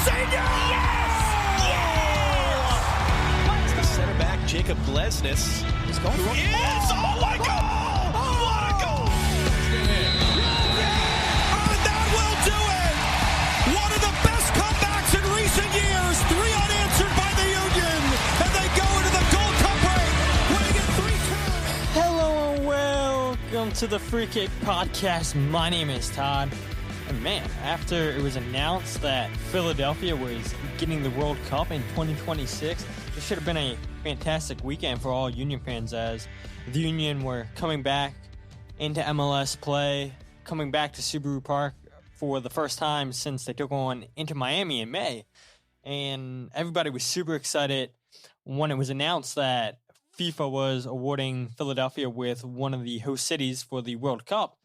Senior! Yes! The center back, Jacob Glesnes, is going for it. Oh, what a goal! What a goal! And that will do it! One of the best comebacks in recent years. 3 unanswered by the Union. And they go into the Gold Cup break, winning it 3-2. Hello and welcome to the Free Kick Podcast. My name is Todd. And man, after it was announced that Philadelphia was getting the World Cup in 2026, it should have been a fantastic weekend for all Union fans, as the Union were coming back into MLS play, coming back to Subaru Park for the first time since they took on Inter Miami in May. And everybody was super excited when it was announced that FIFA was awarding Philadelphia with one of the host cities for the World Cup.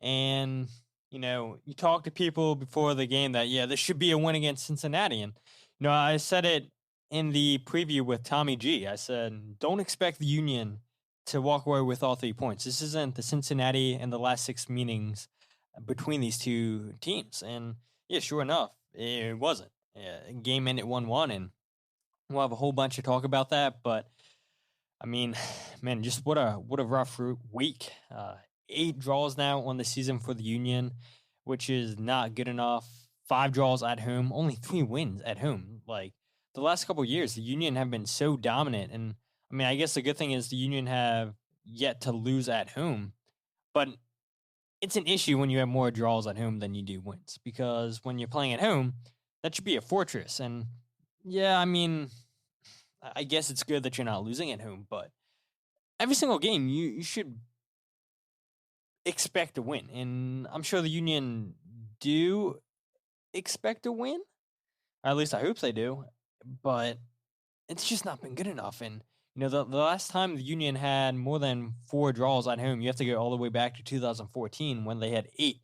And you know, you talk to people before the game that, yeah, this should be a win against Cincinnati. And, you know, I said it in the preview with Tommy G. I said, don't expect the Union to walk away with all 3 points. This isn't the Cincinnati and the last 6 meetings between these two teams. And, yeah, sure enough, it wasn't. Game ended 1-1, and we'll have a whole bunch to talk about that. But, I mean, man, just what a rough week. 8 draws now on the season for the Union, which is not good enough. 5 draws at home, only 3 wins at home. Like, the last couple of years, the Union have been so dominant. And, I mean, I guess the good thing is the Union have yet to lose at home. But it's an issue when you have more draws at home than you do wins. Because when you're playing at home, that should be a fortress. And, yeah, I mean, I guess it's good that you're not losing at home. But every single game, you should expect to win, and I'm sure the Union do expect to win, or at least I hope they do, but it's just not been good enough. And you know, the last time the Union had more than 4 draws at home, you have to go all the way back to 2014 when they had 8.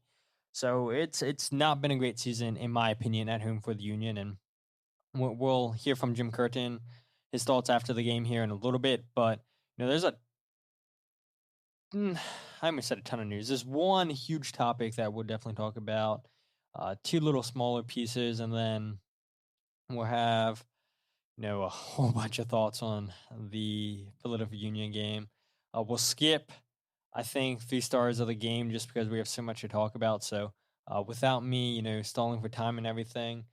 So it's not been a great season, in my opinion, at home for the Union. And we'll hear from Jim Curtin, his thoughts after the game here in a little bit. But you know, there's I haven't said a ton of news. There's one huge topic that we'll definitely talk about, 2 little smaller pieces, and then we'll have, you know, a whole bunch of thoughts on the Philadelphia Union game. We'll skip, I think, 3 stars of the game just because we have so much to talk about. So without me, you know, stalling for time and everything,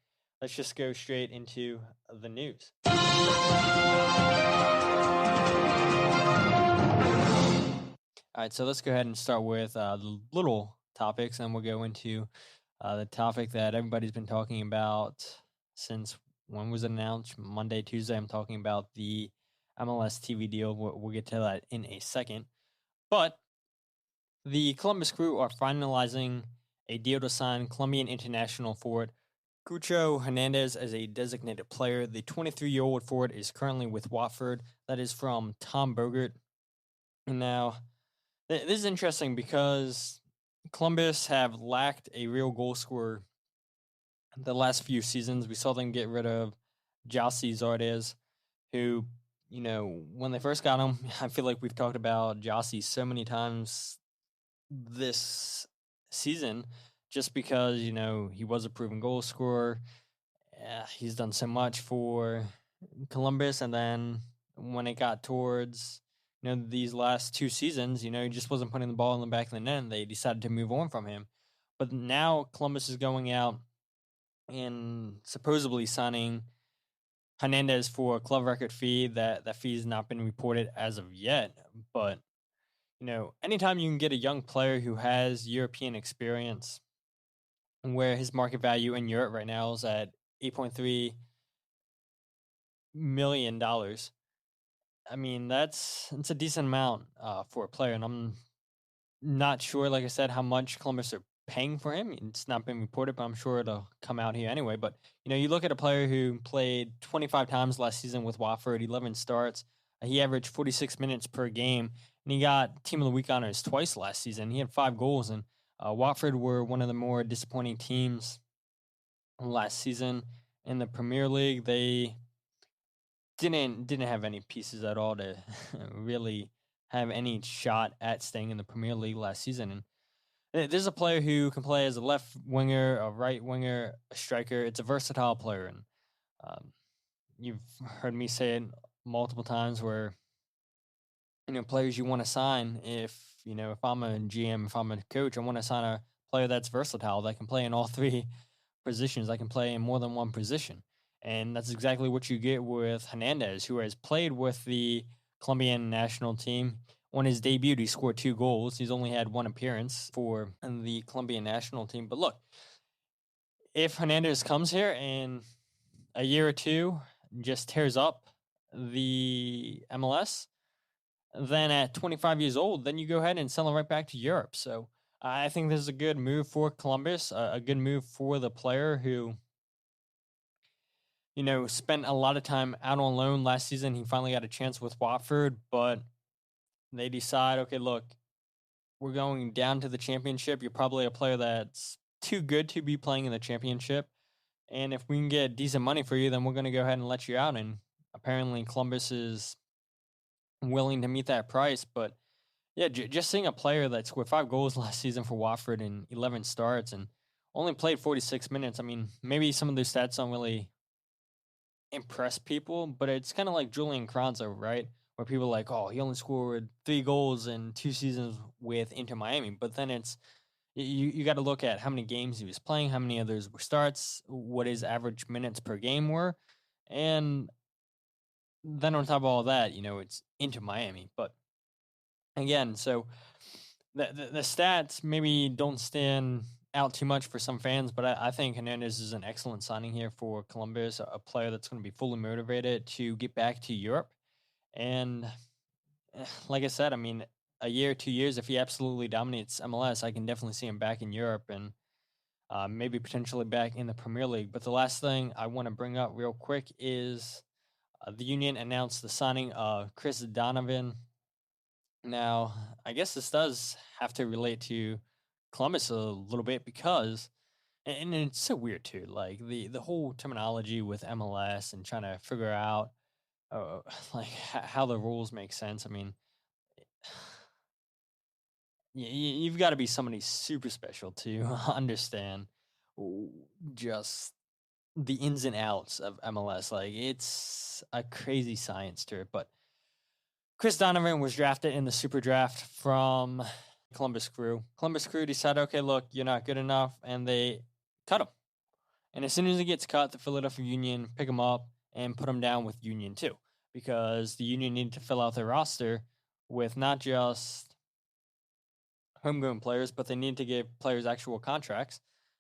let's just go straight into the news. All right, so let's go ahead and start with the little topics, and we'll go into the topic that everybody's been talking about since when was it announced? Monday, Tuesday. I'm talking about the MLS TV deal. We'll get to that in a second. But the Columbus Crew are finalizing a deal to sign Colombian international forward Cucho Hernandez as a designated player. The 23-year-old forward is currently with Watford. That is from Tom Bogert. And now, this is interesting because Columbus have lacked a real goal scorer the last few seasons. We saw them get rid of Jossie Zardes, who, you know, when they first got him, I feel like we've talked about Jossie so many times this season just because, you know, he was a proven goal scorer. He's done so much for Columbus, and then when it got towards, you know, these last 2 seasons, you know, he just wasn't putting the ball in the back of the net, and they decided to move on from him. But now Columbus is going out and supposedly signing Hernandez for a club record fee. That fee has not been reported as of yet. But, you know, anytime you can get a young player who has European experience, where his market value in Europe right now is at $8.3 million, I mean, it's a decent amount for a player, and I'm not sure, like I said, how much Columbus are paying for him. It's not been reported, but I'm sure it'll come out here anyway. But, you know, you look at a player who played 25 times last season with Watford, 11 starts. He averaged 46 minutes per game, and he got Team of the Week honors twice last season. He had 5 goals, and Watford were one of the more disappointing teams last season in the Premier League. They didn't have any pieces at all to really have any shot at staying in the Premier League last season. And There's a player who can play as a left winger, a right winger, a striker. It's a versatile player, and you've heard me say it multiple times where players you want to sign. If I'm a GM, if I'm a coach, I want to sign a player that's versatile, that can play in all three positions. I can play in more than one position. And that's exactly what you get with Hernandez, who has played with the Colombian national team. On his debut, he scored 2 goals. He's only had 1 appearance for the Colombian national team. But look, if Hernandez comes here and a year or two just tears up the MLS, then at 25 years old, then you go ahead and sell him right back to Europe. So I think this is a good move for Columbus, a good move for the player who, spent a lot of time out on loan last season. He finally got a chance with Watford, but they decide, okay, look, we're going down to the championship. You're probably a player that's too good to be playing in the championship. And if we can get decent money for you, then we're going to go ahead and let you out. And apparently Columbus is willing to meet that price. But yeah, just seeing a player that scored 5 goals last season for Watford in 11 starts and only played 46 minutes. I mean, maybe some of those stats don't really impress people, but it's kind of like Julian Kranzo, right? Where people are like, oh, he only scored 3 goals in 2 seasons with Inter Miami. But then it's, you got to look at how many games he was playing, how many others were starts, what his average minutes per game were. And then on top of all that, it's Inter Miami. But again, so the stats maybe don't stand out too much for some fans, but I think Hernandez is an excellent signing here for Columbus, a player that's going to be fully motivated to get back to Europe. And like I said, I mean, a year, 2 years, if he absolutely dominates MLS, I can definitely see him back in Europe and maybe potentially back in the Premier League. But the last thing I want to bring up real quick is the Union announced the signing of Chris Donovan. Now, I guess this does have to relate to Columbus a little bit because, and it's so weird too, like the whole terminology with MLS and trying to figure out like how the rules make sense. I mean, you've got to be somebody super special to understand just the ins and outs of MLS. Like, it's a crazy science to it. But Chris Donovan was drafted in the super draft from Columbus Crew. Columbus Crew decided, okay, look, you're not good enough, and they cut him. And as soon as he gets cut, the Philadelphia Union pick him up and put him down with Union 2, because the Union needed to fill out their roster with not just homegrown players, but they needed to give players actual contracts.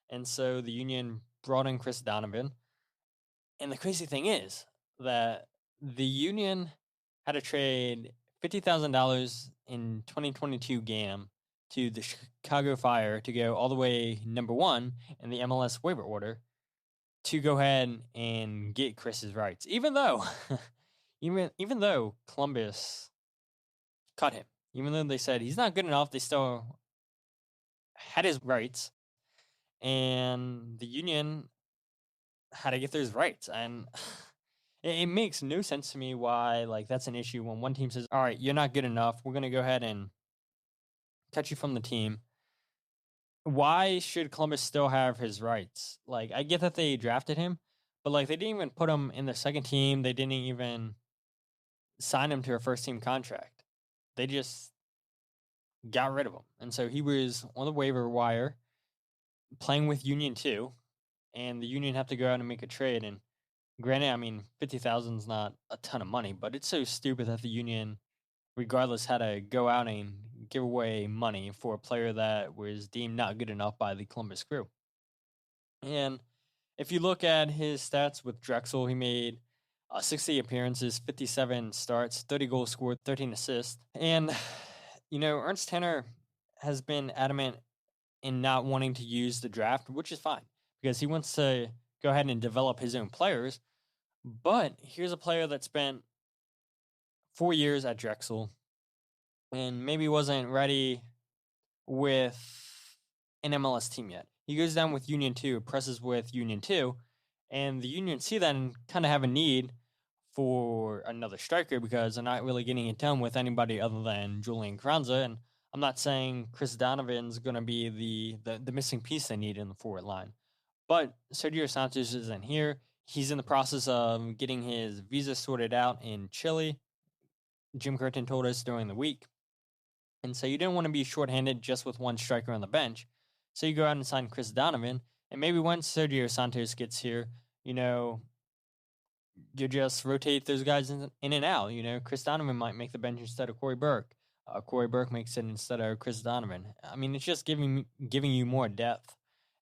And so the Union brought in Chris Donovan. And the crazy thing is that the Union had to trade $50,000 in 2022 GAM to the Chicago Fire to go all the way number 1 in the MLS waiver order to go ahead and get Chris's rights. Even though, even though Columbus cut him, even though they said he's not good enough, they still had his rights, and the Union had to get those rights. And it makes no sense to me why, like, that's an issue when one team says, all right, you're not good enough, we're going to go ahead and cut you from the team. Why should Columbus still have his rights? Like, I get that they drafted him, but, like, they didn't even put him in the second team. They didn't even sign him to a first-team contract. They just got rid of him. And so he was on the waiver wire playing with Union 2, and the Union have to go out and make a trade. And granted, I mean, 50,000 is not a ton of money, but it's so stupid that the Union, regardless, had to go out and give away money for a player that was deemed not good enough by the Columbus Crew. And if you look at his stats with Drexel, he made 60 appearances, 57 starts, 30 goals scored, 13 assists. And, Ernst Tanner has been adamant in not wanting to use the draft, which is fine, because he wants to go ahead and develop his own players. But here's a player that spent 4 years at Drexel and maybe wasn't ready with an MLS team yet. He goes down with Union 2, presses with Union 2, and the Union see that and kind of have a need for another striker because they're not really getting it done with anybody other than Julian Kranza. And I'm not saying Chris Donovan's going to be the missing piece they need in the forward line. But Sergio Santos isn't here. He's in the process of getting his visa sorted out in Chile. Jim Curtin told us during the week. And so you didn't want to be shorthanded just with one striker on the bench. So you go out and sign Chris Donovan. And maybe once Sergio Santos gets here, you just rotate those guys in and out. Chris Donovan might make the bench instead of Corey Burke. Corey Burke makes it instead of Chris Donovan. I mean, it's just giving you more depth.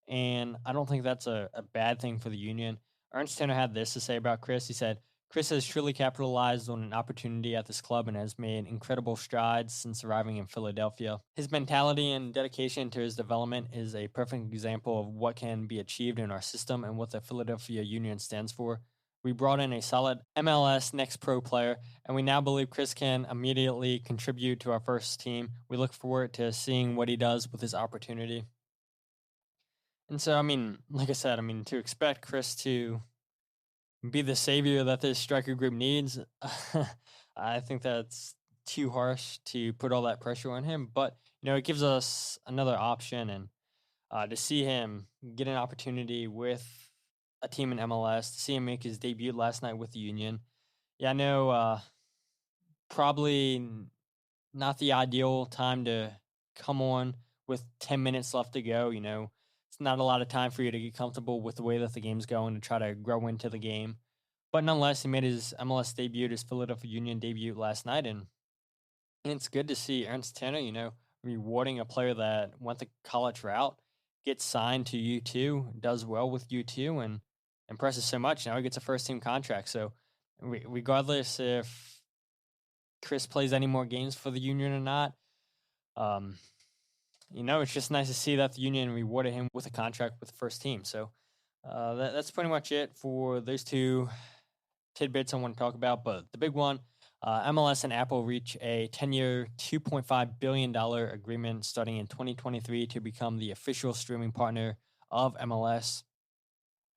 And I don't think that's a bad thing for the Union. Ernst Tanner had this to say about Chris. He said, Chris has truly capitalized on an opportunity at this club and has made incredible strides since arriving in Philadelphia. His mentality and dedication to his development is a perfect example of what can be achieved in our system and what the Philadelphia Union stands for. We brought in a solid MLS Next Pro player, and we now believe Chris can immediately contribute to our first team. We look forward to seeing what he does with his opportunity. And so, like I said, to expect Chris to be the savior that this striker group needs, I think that's too harsh to put all that pressure on him. But, it gives us another option, and to see him get an opportunity with a team in MLS, to see him make his debut last night with the Union. Yeah, I know probably not the ideal time to come on with 10 minutes left to go. It's not a lot of time for you to get comfortable with the way that the game's going to try to grow into the game. But nonetheless, he made his MLS debut, his Philadelphia Union debut last night. And it's good to see Ernst Tanner, rewarding a player that went the college route, gets signed to U2, does well with U2, and impresses so much. Now he gets a first-team contract. So regardless if Chris plays any more games for the Union or not, it's just nice to see that the Union rewarded him with a contract with the first team. So that's pretty much it for those two tidbits I want to talk about. But the big one, MLS and Apple reach a 10-year, $2.5 billion agreement starting in 2023 to become the official streaming partner of MLS.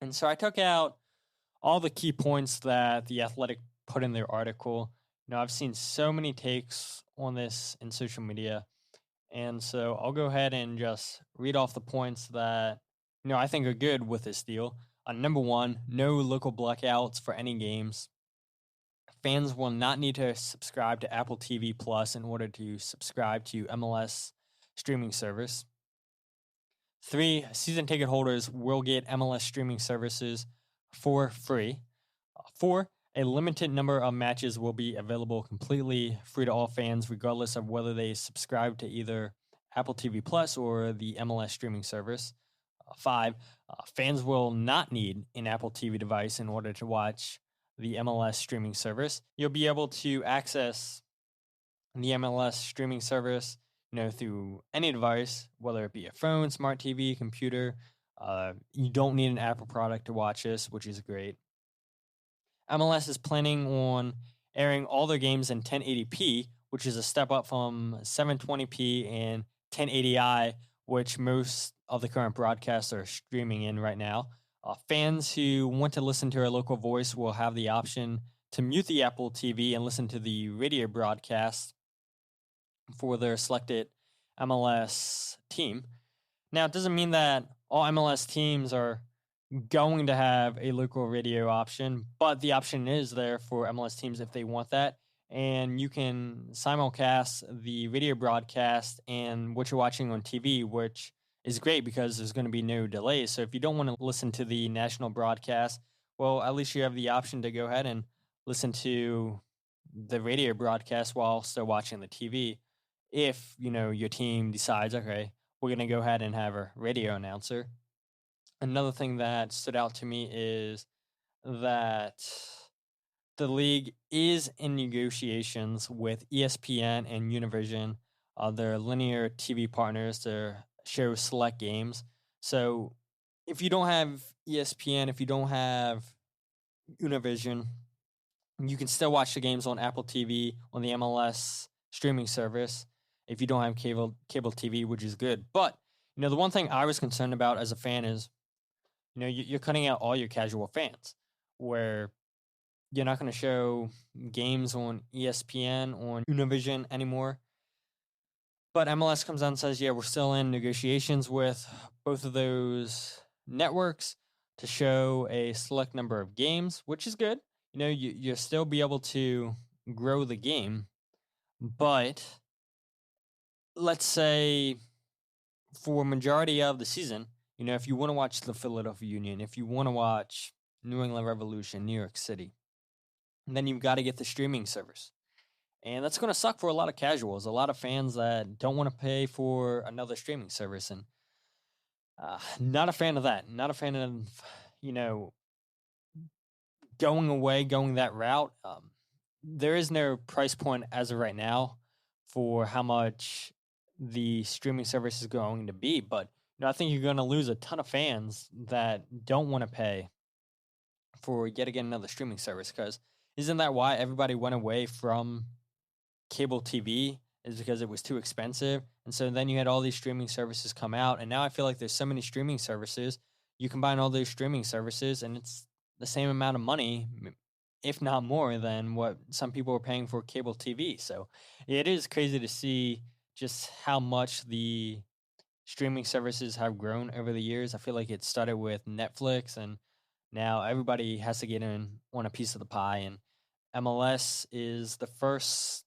And so I took out all the key points that The Athletic put in their article. I've seen so many takes on this in social media. And so I'll go ahead and just read off the points that, I think are good with this deal. Number one, no local blackouts for any games. Fans will not need to subscribe to Apple TV Plus in order to subscribe to MLS streaming service. 3, season ticket holders will get MLS streaming services for free. 4, a limited number of matches will be available completely free to all fans, regardless of whether they subscribe to either Apple TV Plus or the MLS streaming service. 5, fans will not need an Apple TV device in order to watch the MLS streaming service. You'll be able to access the MLS streaming service, through any device, whether it be a phone, smart TV, computer. You don't need an Apple product to watch this, which is great. MLS is planning on airing all their games in 1080p, which is a step up from 720p and 1080i, which most of the current broadcasts are streaming in right now. Fans who want to listen to a local voice will have the option to mute the Apple TV and listen to the radio broadcast for their selected MLS team. Now, it doesn't mean that all MLS teams are going to have a local radio option, but the option is there for MLS teams if they want that. And you can simulcast the radio broadcast and what you're watching on TV, which is great because there's going to be no delays. So if you don't want to listen to the national broadcast, well, at least you have the option to go ahead and listen to the radio broadcast while still watching the TV. If, your team decides, okay, we're going to go ahead and have a radio announcer. Another thing that stood out to me is that the league is in negotiations with ESPN and Univision, their linear TV partners, to show select games. So if you don't have ESPN, if you don't have Univision, you can still watch the games on Apple TV, on the MLS streaming service, if you don't have cable TV, which is good. But, the one thing I was concerned about as a fan is, you're cutting out all your casual fans, where you're not going to show games on ESPN, on Univision anymore. But MLS comes out and says, yeah, we're still in negotiations with both of those networks to show a select number of games, which is good. You'll still be able to grow the game. But let's say for majority of the season, if you want to watch the Philadelphia Union, if you want to watch New England Revolution, New York City, then you've got to get the streaming service. And that's going to suck for a lot of casuals, a lot of fans that don't want to pay for another streaming service. And not a fan of that. Not a fan of, going that route. There is no price point as of right now for how much the streaming service is going to be. But, I think you're going to lose a ton of fans that don't want to pay for yet again another streaming service. Because isn't that why everybody went away from cable TV, is because it was too expensive? And so then you had all these streaming services come out, and now I feel like there's so many streaming services. You combine all those streaming services, and it's the same amount of money, if not more, than what some people are paying for cable TV. So it is crazy to see just how much the streaming services have grown over the years. I feel like it started with Netflix, and now everybody has to get in on a piece of the pie. And MLS is the first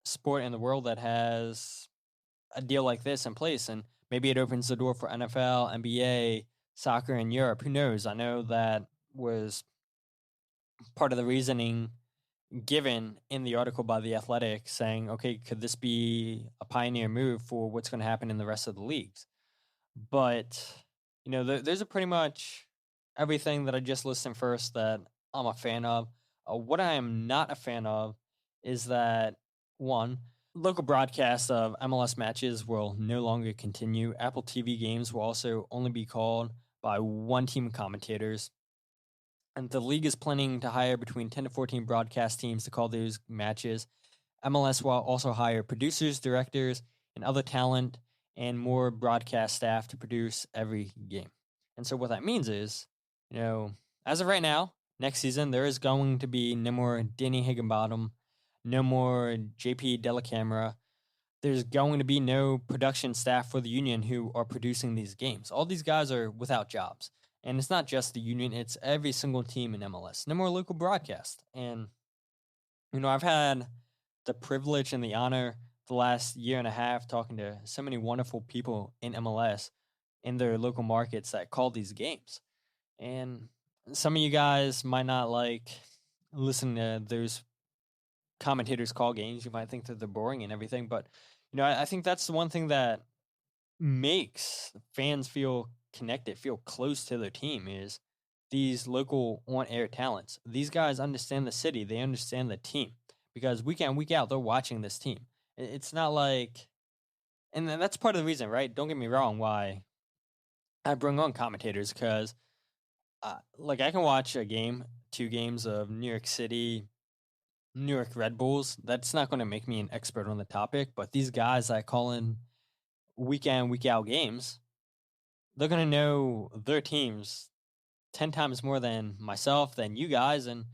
sport in the world that has a deal like this in place, and maybe it opens the door for NFL, NBA, soccer in Europe. Who knows? I know that was part of the reasoning given in the article by The Athletic, saying, okay, could this be a pioneer move for what's going to happen in the rest of the leagues? But, there's a pretty much everything that I just listed first that I'm a fan of. What I am not a fan of is that, one, local broadcasts of MLS matches will no longer continue. Apple TV games will also only be called by one team of commentators. And the league is planning to hire between 10 to 14 broadcast teams to call those matches. MLS will also hire producers, directors, and other talent and more broadcast staff to produce every game. And so what that means is, as of right now, next season, there is going to be no more Danny Higginbottom, no more JP Delacamera. There's going to be no production staff for the Union who are producing these games. All these guys are without jobs. And it's not just the Union, it's every single team in MLS. No more local broadcast. And, I've had the privilege and the honor the last year and a half talking to so many wonderful people in MLS in their local markets that call these games. And some of you guys might not like listening to those commentators call games. You might think that they're boring and everything. But, I think that's the one thing that makes fans feel connected, feel close to their team, is these local on-air talents. These guys understand the city. They understand the team, because week in, week out, they're watching this team. It's not like, and that's part of the reason, right? Don't get me wrong, why I bring on commentators, because I can watch a game, 2 games of New York City, New York Red Bulls. That's not going to make me an expert on the topic, but these guys that call in week in, week out games, they're going to know their teams 10 times more than myself, than you guys. And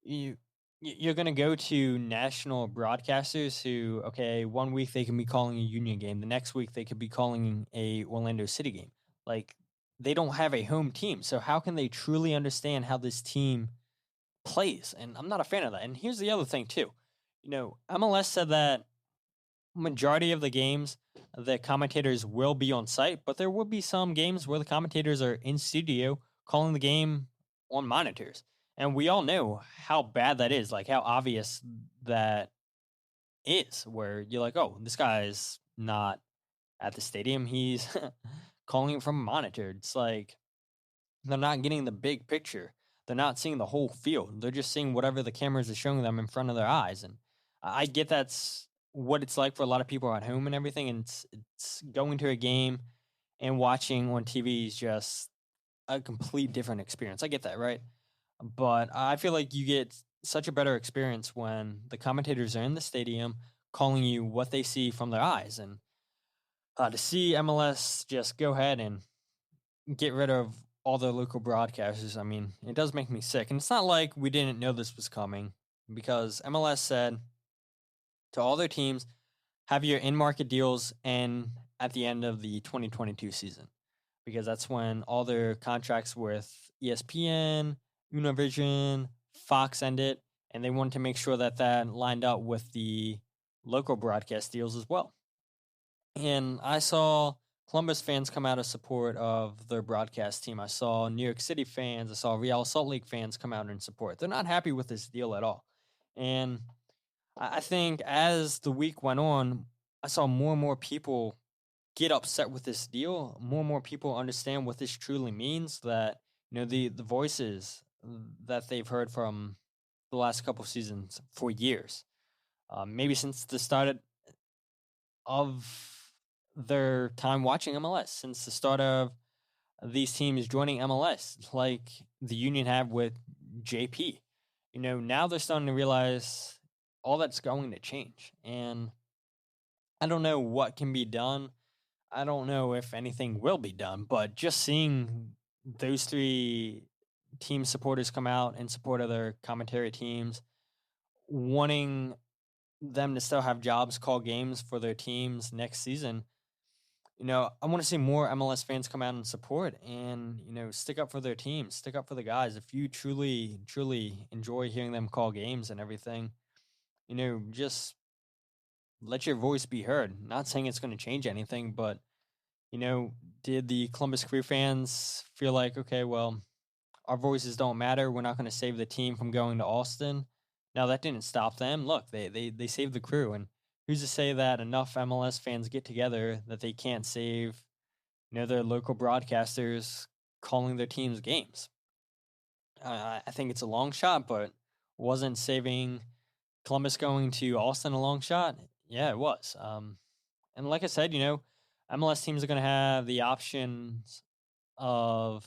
you're going to go to national broadcasters who, okay, one week they can be calling a Union game. The next week they could be calling a Orlando City game. Like, they don't have a home team. So how can they truly understand how this team plays? And I'm not a fan of that. And here's the other thing too. MLS said that majority of the games, the commentators will be on site, but there will be some games where the commentators are in studio calling the game on monitors. And we all know how bad that is, like how obvious that is, where you're like, oh, this guy's not at the stadium. He's calling it from a monitor. It's like they're not getting the big picture. They're not seeing the whole field. They're just seeing whatever the cameras are showing them in front of their eyes. And I get that's what it's like for a lot of people at home and everything. And it's going to a game and watching on TV is just a complete different experience. I get that, right? But I feel like you get such a better experience when the commentators are in the stadium calling you what they see from their eyes. And to see MLS just go ahead and get rid of all the local broadcasters, I mean, it does make me sick. And it's not like we didn't know this was coming, because MLS said to all their teams have your in-market deals end at the end of the 2022 season, because that's when all their contracts with ESPN, Univision, Fox ended, and they wanted to make sure that that lined up with the local broadcast deals as well. And I saw Columbus fans come out of support of their broadcast team. I saw New York City fans, I saw Real Salt Lake fans come out in support. They're not happy with this deal at all. And I think as the week went on, I saw more and more people get upset with this deal. More and more people understand what this truly means, that the voices that they've heard from the last couple of seasons for years, maybe since the start of their time watching MLS, since the start of these teams joining MLS, like the Union have with JP. Now they're starting to realize all that's going to change. And I don't know what can be done. I don't know if anything will be done, but just seeing those three team supporters come out in support of their commentary teams, wanting them to still have jobs, call games for their teams next season. I want to see more MLS fans come out and support and, stick up for their teams, stick up for the guys. If you truly, truly enjoy hearing them call games and everything, just let your voice be heard. Not saying it's going to change anything, but, did the Columbus Crew fans feel like, okay, well, our voices don't matter. We're not going to save the team from going to Austin. Now, that didn't stop them. Look, they saved the Crew. And who's to say that enough MLS fans get together that they can't save, their local broadcasters calling their team's games? I think it's a long shot, but wasn't saving Columbus going to Austin a long shot? Yeah, it was. And like I said, MLS teams are going to have the options of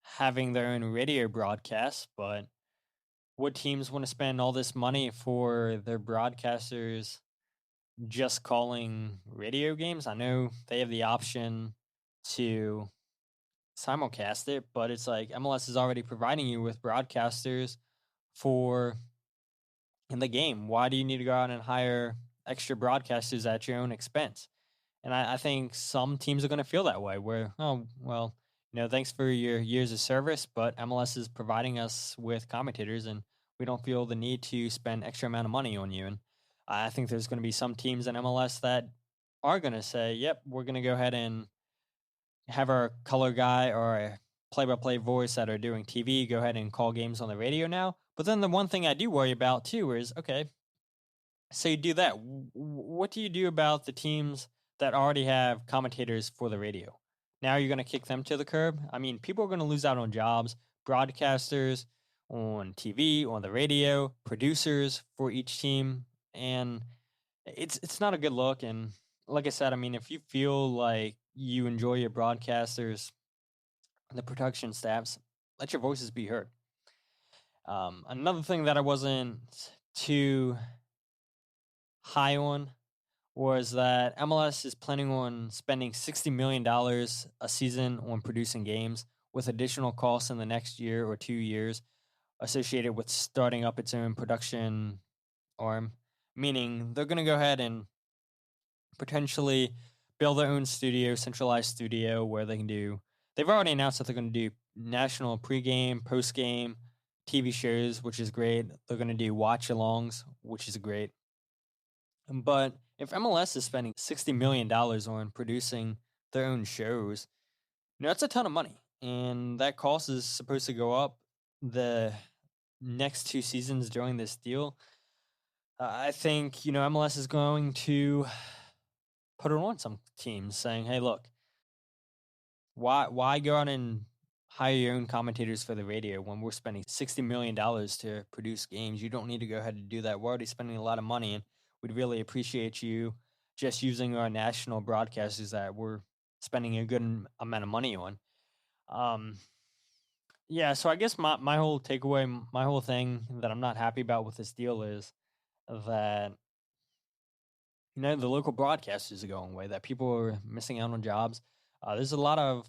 having their own radio broadcast, but would teams want to spend all this money for their broadcasters just calling radio games? I know they have the option to simulcast it, but it's like MLS is already providing you with broadcasters for in the game. Why do you need to go out and hire extra broadcasters at your own expense? And I think some teams are going to feel that way, where, oh, well, thanks for your years of service, but MLS is providing us with commentators, and we don't feel the need to spend extra amount of money on you. And I think there's going to be some teams in MLS that are going to say, yep, we're going to go ahead and have our color guy or a play-by-play voice that are doing TV go ahead and call games on the radio now. But then the one thing I do worry about, too, is, okay, so you do that. What do you do about the teams that already have commentators for the radio? Now you're going to kick them to the curb? I mean, people are going to lose out on jobs, broadcasters on TV, on the radio, producers for each team, and it's not a good look. And like I said, I mean, if you feel like you enjoy your broadcasters, the production staffs, let your voices be heard. Another thing that I wasn't too high on was that MLS is planning on spending $60 million a season on producing games, with additional costs in the next year or 2 years associated with starting up its own production arm. Meaning they're going to go ahead and potentially build their own studio, centralized studio, where they can do, they've already announced that they're going to do national pregame, postgame TV shows, which is great. They're going to do watch-alongs, which is great. But if MLS is spending $60 million on producing their own shows, that's a ton of money. And that cost is supposed to go up the next 2 seasons during this deal. I think, MLS is going to put it on some teams, saying, hey, look, why go out and hire your own commentators for the radio when we're spending $60 million to produce games? You don't need to go ahead and do that. We're already spending a lot of money, and we'd really appreciate you just using our national broadcasters that we're spending a good amount of money on. Yeah, so I guess my whole takeaway, my whole thing that I'm not happy about with this deal is that, the local broadcasters are going away, that people are missing out on jobs. There's a lot of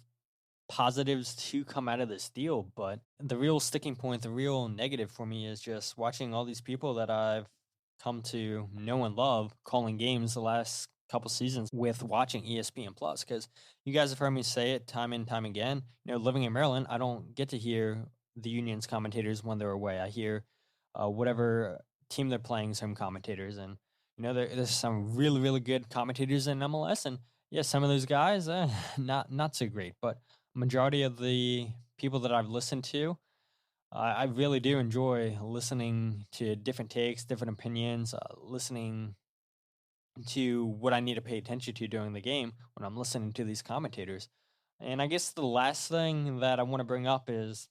positives to come out of this deal, but the real sticking point, the real negative for me is just watching all these people that I've come to know and love calling games the last couple seasons with watching ESPN Plus, because you guys have heard me say it time and time again. Living in Maryland, I don't get to hear the Union's commentators when they're away. I hear whatever team they're playing's home commentators, and there's some really really good commentators in MLS, and yeah, some of those guys not so great, but majority of the people that I've listened to, I really do enjoy listening to different takes, different opinions, listening to what I need to pay attention to during the game when I'm listening to these commentators. And I guess the last thing that I want to bring up is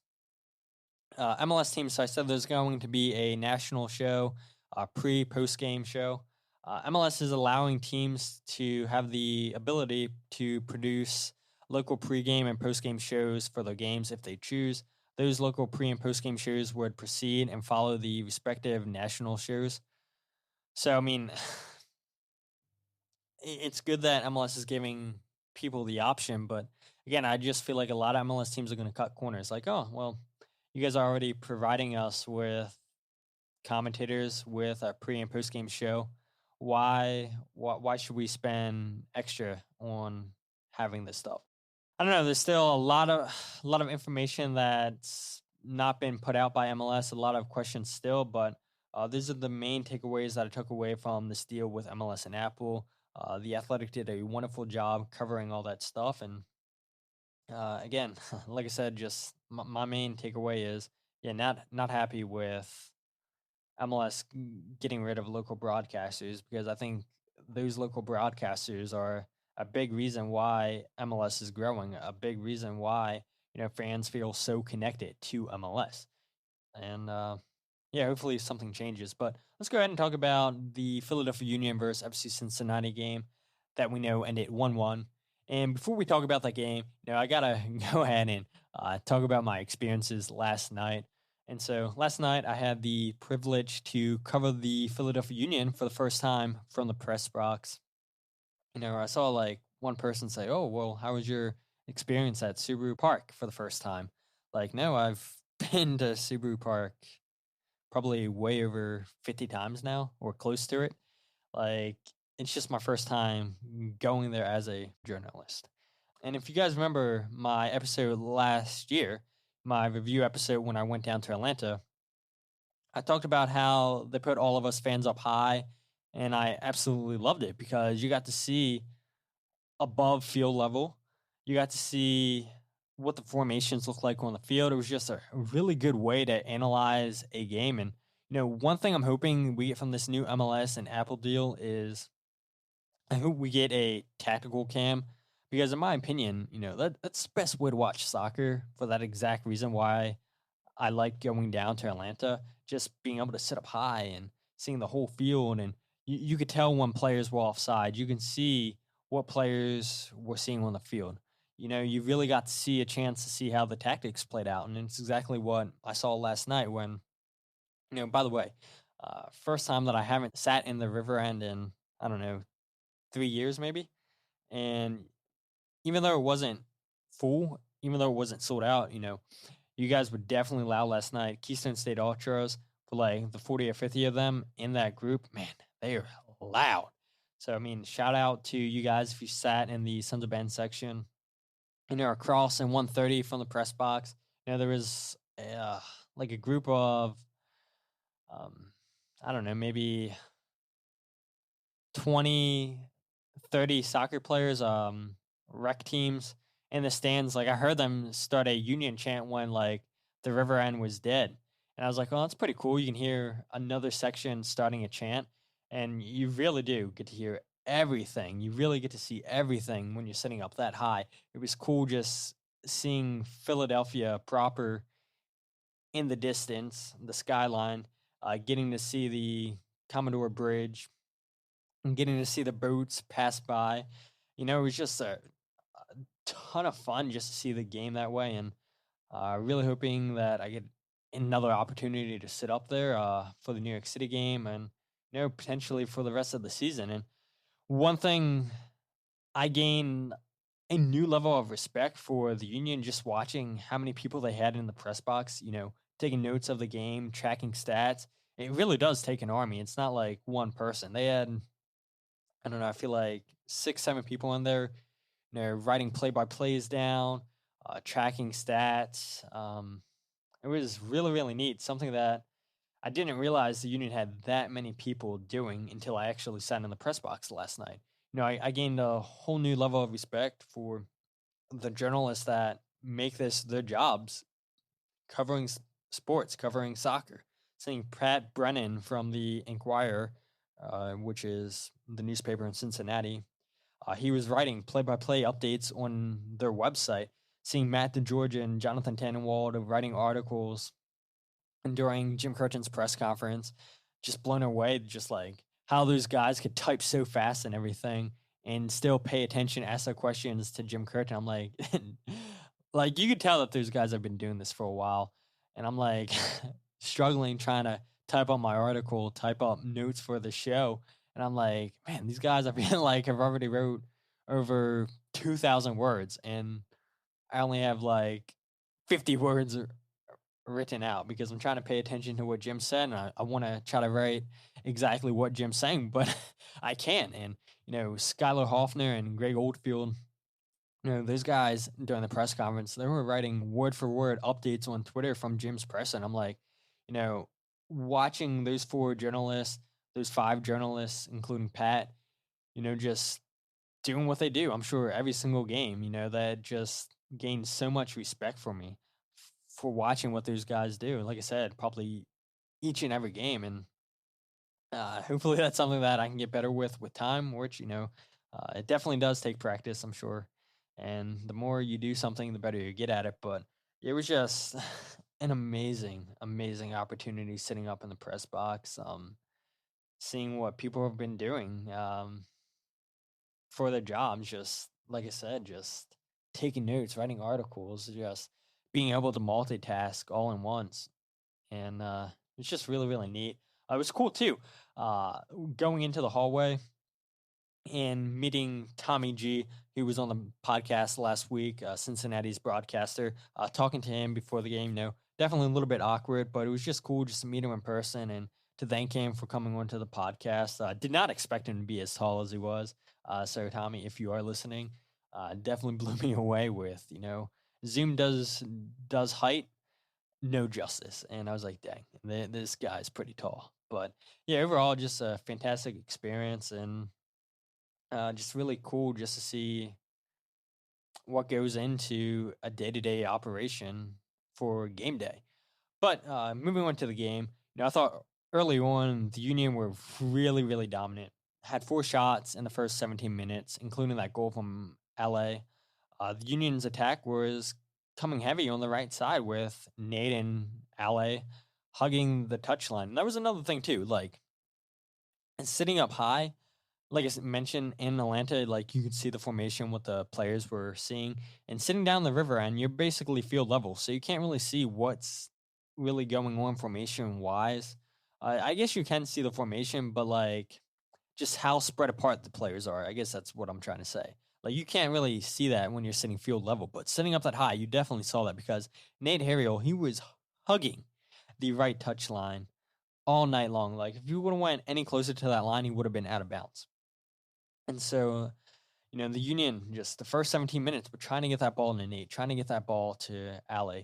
MLS teams. So I said there's going to be a national show, a post game show. MLS is allowing teams to have the ability to produce local pregame and postgame shows for their games if they choose. Those local pre and postgame shows would proceed and follow the respective national shows. So, I mean, it's good that MLS is giving people the option, but again, I just feel like a lot of MLS teams are going to cut corners. Like, oh, well, you guys are already providing us with commentators with a pre and post game show. Why should we spend extra on having this stuff? I don't know. There's still a lot of information that's not been put out by MLS. A lot of questions still, but these are the main takeaways that I took away from this deal with MLS and Apple. The Athletic did a wonderful job covering all that stuff, and again, like I said, just my main takeaway is, yeah, not happy with MLS getting rid of local broadcasters, because I think those local broadcasters are a big reason why MLS is growing, a big reason why fans feel so connected to MLS. And yeah, hopefully something changes. But let's go ahead and talk about the Philadelphia Union versus FC Cincinnati game that we know ended 1-1. And before we talk about that game, I gotta go ahead and talk about my experiences last night. And so last night I had the privilege to cover the Philadelphia Union for the first time from the press box. I saw like one person say, "Oh, well, how was your experience at Subaru Park for the first time?" Like, no, I've been to Subaru Park probably way over 50 times now, or close to it. Like, it's just my first time going there as a journalist. And if you guys remember my episode last year, my review episode when I went down to Atlanta, I talked about how they put all of us fans up high, and I absolutely loved it because you got to see above field level. You got to see what the formations look like on the field. It was just a really good way to analyze a game. And, one thing I'm hoping we get from this new MLS and Apple deal is I hope we get a tactical cam, because in my opinion, that's the best way to watch soccer, for that exact reason why I like going down to Atlanta, just being able to sit up high and seeing the whole field. And you could tell when players were offside. You can see what players were seeing on the field. You really got to see a chance to see how the tactics played out. And it's exactly what I saw last night when, by the way, first time that I haven't sat in the river end in, I don't know, 3 years maybe. And even though it wasn't full, even though it wasn't sold out, you guys were definitely loud last night. Keystone State Ultras, for like the 40 or 50 of them in that group, man, they are loud. So, I mean, shout out to you guys if you sat in the Sons of Ben section. Across in 130 from the press box, there was like a group of, I don't know, maybe 20, 30 soccer players, rec teams in the stands. Like, I heard them start a Union chant when like the river end was dead, and I was like, "Oh, that's pretty cool." You can hear another section starting a chant, and you really do get to hear everything. You really get to see everything when you're sitting up that high. It was cool just seeing Philadelphia proper in the distance, the skyline, getting to see the Commodore Bridge, and getting to see the boats pass by. It was just a ton of fun just to see the game that way, and really hoping that I get another opportunity to sit up there for the New York City game, and potentially for the rest of the season. And one thing, I gained a new level of respect for the Union just watching how many people they had in the press box, taking notes of the game, tracking stats. it really does take an army. It's not like one person. They had, I don't know, I feel like 6, 7 people in there, writing play-by-plays down, tracking stats. It was really, really neat. Something that I didn't realize the union had that many people doing until I actually sat in the press box last night. I gained a whole new level of respect for the journalists that make this their jobs, covering sports, covering soccer. Seeing Pat Brennan from the Inquirer, which is the newspaper in Cincinnati, he was writing play-by-play updates on their website. Seeing Matt DeGeorge and Jonathan Tannenwald writing articles and during Jim Curtin's press conference, just blown away, just like how those guys could type so fast and everything and still pay attention, ask their questions to Jim Curtin. I'm like, like you could tell that those guys have been doing this for a while. And I'm like struggling trying to type up my article, type up notes for the show. And I'm like, man, these guys I feel like have already wrote over 2,000 words. And I only have like 50 words written out because I'm trying to pay attention to what Jim said, and I want to try to write exactly what Jim's saying, but I can't. And Skylar Hoffner and Greg Oldfield, those guys during the press conference, they were writing word for word updates on Twitter from Jim's press, and I'm like, watching those 4 journalists, those 5 journalists, including Pat, just doing what they do. I'm sure every single game, that just gained so much respect for me for watching what those guys do. Like I said, probably each and every game. And hopefully that's something that I can get better with time, which, it definitely does take practice, I'm sure. And the more you do something, the better you get at it. But it was just an amazing, amazing opportunity sitting up in the press box, seeing what people have been doing for their jobs. Just like I said, just taking notes, writing articles, just being able to multitask all in once. And it's just really, really neat. It was cool too, going into the hallway and meeting Tommy G. He was on the podcast last week, Cincinnati's broadcaster, talking to him before the game. Definitely a little bit awkward, but it was just cool just to meet him in person and to thank him for coming onto the podcast. Did not expect him to be as tall as he was. So Tommy, if you are listening, definitely blew me away with, Zoom does height no justice. And I was like, dang, this guy's pretty tall. But yeah, overall, just a fantastic experience, and just really cool just to see what goes into a day-to-day operation for game day. But moving on to the game, I thought early on the Union were really, really dominant. Had 4 shots in the first 17 minutes, including that goal from LA. The Union's attack was coming heavy on the right side with Nate and Ale hugging the touchline. And that was another thing too, like sitting up high, like I mentioned in Atlanta, like you could see the formation, what the players were seeing, and sitting down the river end, you're basically field level. So you can't really see what's really going on formation wise. I guess you can see the formation, but like just how spread apart the players are. I guess that's what I'm trying to say. Like, you can't really see that when you're sitting field level, but sitting up that high, you definitely saw that because Nate Harriel, he was hugging the right touch line all night long. Like, if you would have went any closer to that line, he would have been out of bounds. And so, the Union, just the first 17 minutes, were trying to get that ball to Nate, trying to get that ball to Ale.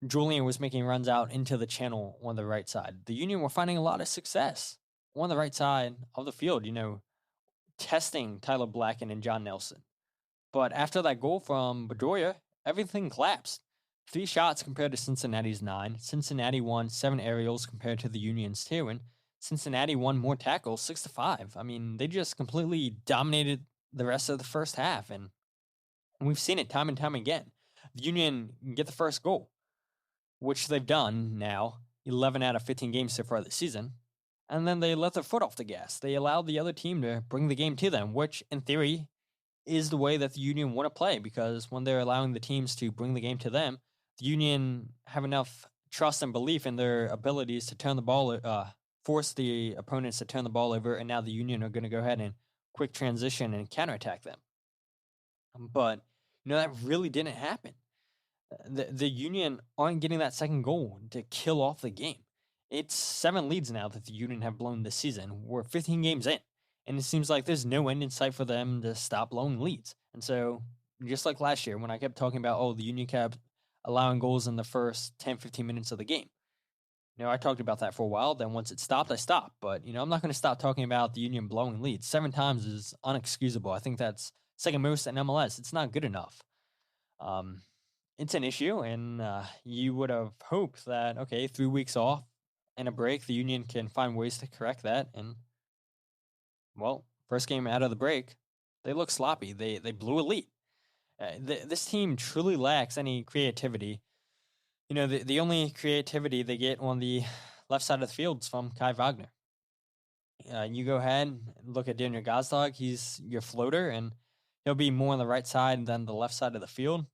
Julian was making runs out into the channel on the right side. The Union were finding a lot of success on the right side of the field, testing Tyler Blacken and John Nelson. But after that goal from Bedoya, everything collapsed. 3 shots compared to Cincinnati's 9. Cincinnati won 7 aerials compared to the Union's 2, and Cincinnati won more tackles, 6-5. I mean, they just completely dominated the rest of the first half, and we've seen it time and time again. The Union get the first goal, which they've done now, 11 out of 15 games so far this season. And then they let their foot off the gas. They allowed the other team to bring the game to them, which, in theory, is the way that the Union want to play, because when they're allowing the teams to bring the game to them, the Union have enough trust and belief in their abilities to turn the ball, force the opponents to turn the ball over, and now the Union are going to go ahead and quick transition and counterattack them. But, that really didn't happen. The Union aren't getting that second goal to kill off the game. It's 7 leads now that the Union have blown this season. We're 15 games in, and it seems like there's no end in sight for them to stop blowing leads. And so, just like last year, when I kept talking about, the Union kept allowing goals in the first 10, 15 minutes of the game. I talked about that for a while. Then once it stopped, I stopped. But, I'm not going to stop talking about the Union blowing leads. 7 times is unexcusable. I think that's second most in MLS. It's not good enough. It's an issue, and you would have hoped that, okay, 3 weeks off and a break, the Union can find ways to correct that. And, well, first game out of the break, they look sloppy. They blew a lead. This team truly lacks any creativity. The only creativity they get on the left side of the field is from Kai Wagner. You go ahead and look at Daniel Gazdag. He's your floater, and he'll be more on the right side than the left side of the field.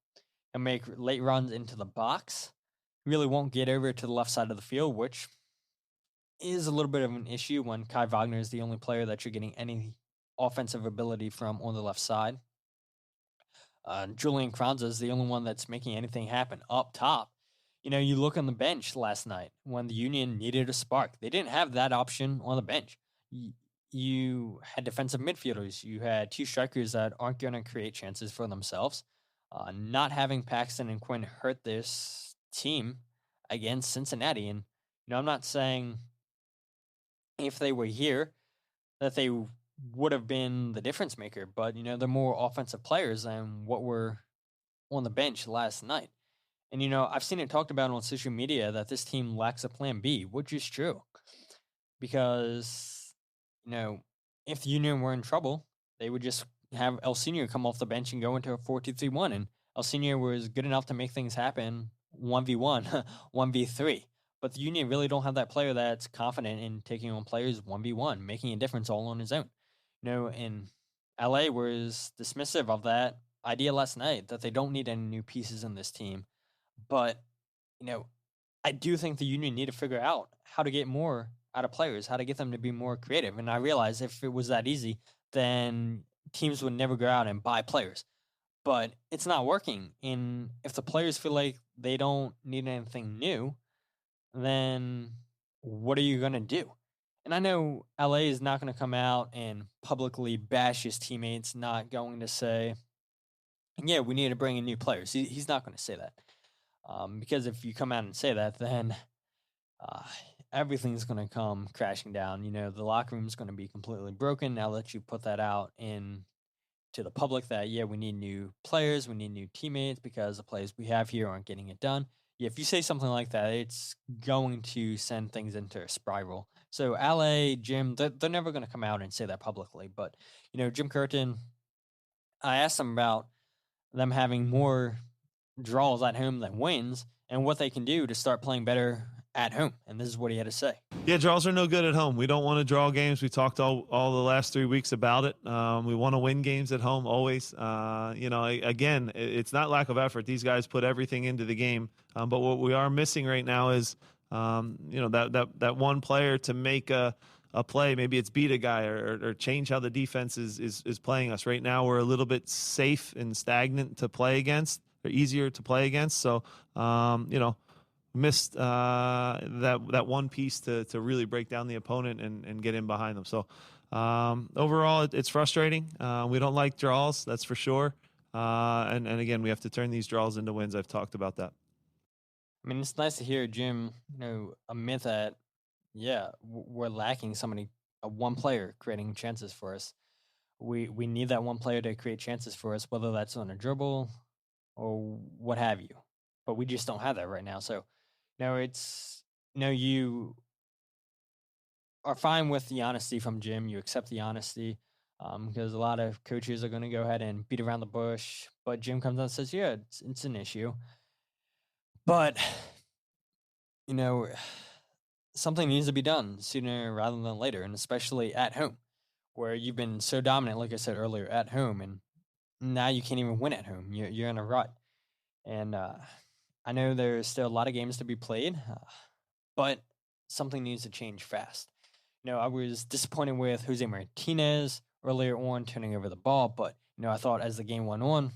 He'll make late runs into the box. Really won't get over to the left side of the field, which is a little bit of an issue when Kai Wagner is the only player that you're getting any offensive ability from on the left side. Julian Kranza is the only one that's making anything happen up top. You look on the bench last night when the Union needed a spark. They didn't have that option on the bench. You had defensive midfielders. You had 2 strikers that aren't going to create chances for themselves. Not having Paxton and Quinn hurt this team against Cincinnati. And, I'm not saying if they were here that they would have been the difference maker, but, they're more offensive players than what were on the bench last night. And, I've seen it talked about on social media that this team lacks a plan B, which is true. Because, if the Union were in trouble, they would just have El Senior come off the bench and go into a 4-2-3-1. And El Senior was good enough to make things happen 1v1, 1v3. But the Union really don't have that player that's confident in taking on players 1v1, making a difference all on his own. And LA was dismissive of that idea last night, that they don't need any new pieces in this team. But, I do think the Union need to figure out how to get more out of players, how to get them to be more creative. And I realize if it was that easy, then teams would never go out and buy players. But it's not working. And if the players feel like they don't need anything new, then what are you going to do? And I know LA is not going to come out and publicly bash his teammates, not going to say, yeah, we need to bring in new players. He's not going to say that. Because if you come out and say that, then everything's going to come crashing down. The locker room is going to be completely broken. Now that you put that out to the public that, yeah, we need new players, we need new teammates because the players we have here aren't getting it done. Yeah, if you say something like that, it's going to send things into a spiral. So LA, Jim, they're never going to come out and say that publicly. But, Jim Curtin, I asked him about them having more draws at home than wins and what they can do to start playing better at home. And this is what he had to say. Yeah, draws are no good at home. We don't want to draw games. We talked all the last 3 weeks about it. We want to win games at home always. Again, it's not lack of effort. These guys put everything into the game. But what we are missing right now is, that one player to make a play. Maybe it's beat a guy or change how the defense is playing us. Right now, we're a little bit safe and stagnant to play against. They're easier to play against. So, missed that one piece to really break down the opponent and get in behind them. So, overall, it's frustrating. We don't like draws, that's for sure. And again, we have to turn these draws into wins. I've talked about that. I mean, it's nice to hear Jim, admit that, yeah, we're lacking one player creating chances for us. We need that one player to create chances for us, whether that's on a dribble or what have you. But we just don't have that right now. So, you are fine with the honesty from Jim. You accept the honesty because a lot of coaches are going to go ahead and beat around the bush. But Jim comes out and says, yeah, it's an issue. But, something needs to be done sooner rather than later, and especially at home, where you've been so dominant, like I said earlier, at home, and now you can't even win at home. You're in a rut. And I know there's still a lot of games to be played, but something needs to change fast. I was disappointed with Jose Martinez earlier on turning over the ball, but, I thought as the game went on,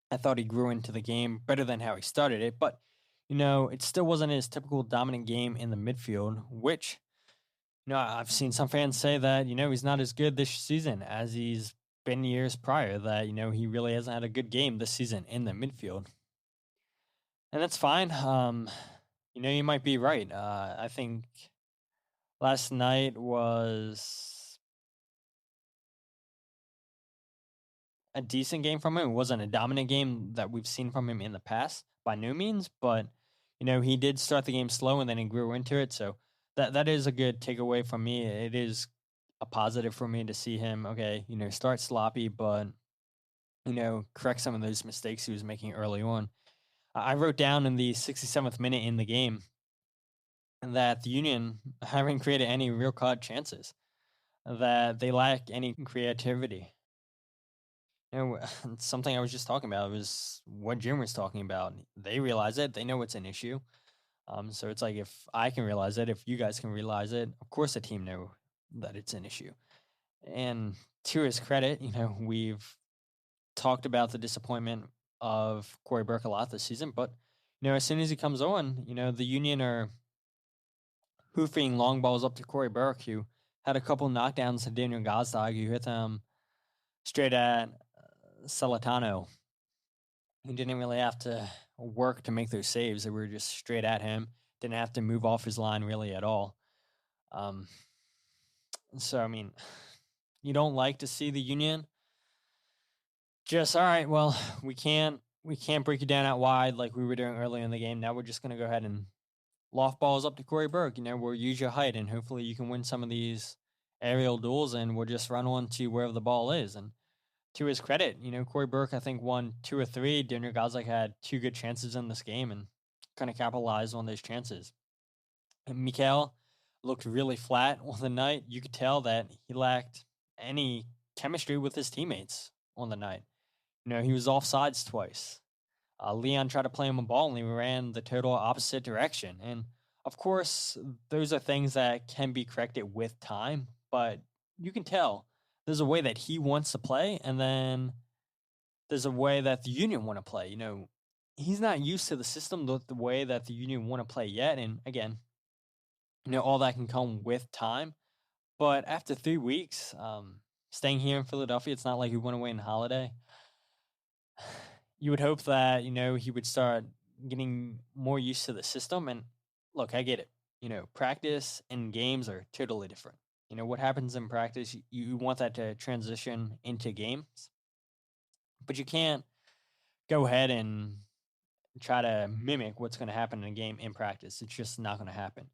I thought he grew into the game better than how he started it. But, it still wasn't his typical dominant game in the midfield, which, I've seen some fans say that, he's not as good this season as he's been years prior, that, he really hasn't had a good game this season in the midfield. And that's fine. You might be right. I think last night was a decent game from him. It wasn't a dominant game that we've seen from him in the past by no means, but he did start the game slow and then he grew into it. So that is a good takeaway from me. It is a positive for me to see him, start sloppy, but correct some of those mistakes he was making early on. I wrote down in the 67th minute in the game that the Union haven't created any real cut chances, that they lack any creativity. Something I was just talking about was what Jim was talking about. They realize it. They know it's an issue. So it's like, if I can realize it, if you guys can realize it, of course the team know that it's an issue. And to his credit, we've talked about the disappointment of Corey Burke a lot this season, but as soon as he comes on, the Union are hoofing long balls up to Corey Burke, who had a couple knockdowns to Daniel Gazdag, who hit them straight at Celentano. He didn't really have to work to make those saves. They were just straight at him. Didn't have to move off his line really at all. So, I mean, you don't like to see the Union just, all right, well, we can't break you down out wide like we were doing early in the game. Now we're just going to go ahead and loft balls up to Corey Burke. We'll use your height, and hopefully you can win some of these aerial duels, and we'll just run on to wherever the ball is. And to his credit, Corey Burke, I think, won 2 or 3. Daniel Gazdag had 2 good chances in this game and kind of capitalized on those chances. And Mikel looked really flat on the night. You could tell that he lacked any chemistry with his teammates on the night. He was offsides twice. Leon tried to play him a ball and he ran the total opposite direction. And of course, those are things that can be corrected with time, but you can tell there's a way that he wants to play, and then there's a way that the Union want to play. He's not used to the system the way that the Union want to play yet. And again, all that can come with time. But after 3 weeks, staying here in Philadelphia, it's not like he went away on holiday. You would hope that, he would start getting more used to the system. And look, I get it. Practice and games are totally different. What happens in practice, you want that to transition into games. But you can't go ahead and try to mimic what's going to happen in a game in practice. It's just not going to happen.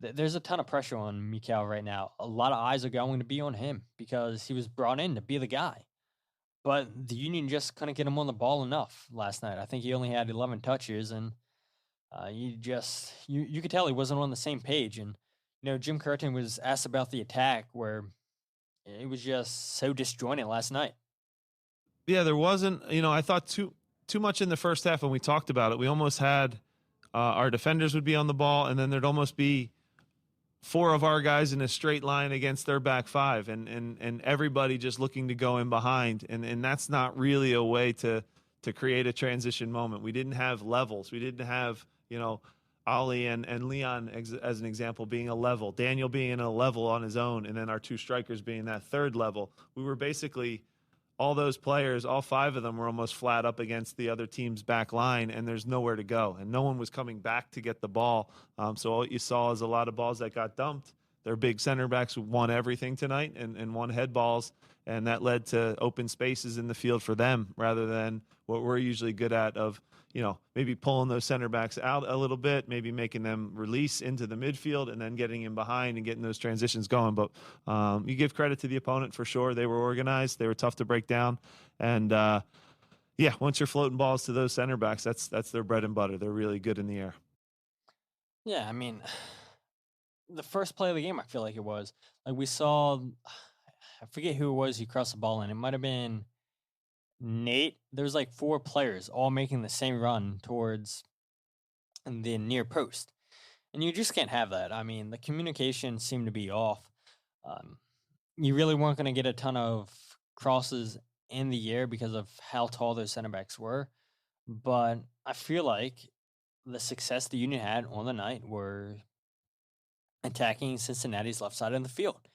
There's a ton of pressure on Mikel right now. A lot of eyes are going to be on him because he was brought in to be the guy. But the Union just couldn't get him on the ball enough last night. I think he only had 11 touches, and you could tell he wasn't on the same page. And Jim Curtin was asked about the attack, where it was just so disjointed last night. Yeah, there wasn't. I thought too much in the first half when we talked about it. We almost had our defenders would be on the ball, and then there'd almost be 4 of our guys in a straight line against their back 5, and everybody just looking to go in behind, and that's not really a way to create a transition moment. We didn't have levels. We didn't have Ali and Leon as an example being a level, Daniel being a level on his own, and then our 2 strikers being that third level. We were basically, all those players, all 5 of them were almost flat up against the other team's back line, and there's nowhere to go. And no one was coming back to get the ball. So all you saw is a lot of balls that got dumped. Their big center backs won everything tonight and won head balls, and that led to open spaces in the field for them rather than what we're usually good at of, maybe pulling those center backs out a little bit, maybe making them release into the midfield and then getting in behind and getting those transitions going. But you give credit to the opponent for sure. They were organized. They were tough to break down. And, once you're floating balls to those center backs, that's their bread and butter. They're really good in the air. Yeah, I mean, the first play of the game, I feel like it was. Like we saw, I forget who it was who crossed the ball in. It might have been Nate. There's like 4 players all making the same run towards the near post. And you just can't have that. I mean, the communication seemed to be off. You really weren't going to get a ton of crosses in the air because of how tall those center backs were. But I feel like the success the Union had on the night were attacking Cincinnati's left side of the field.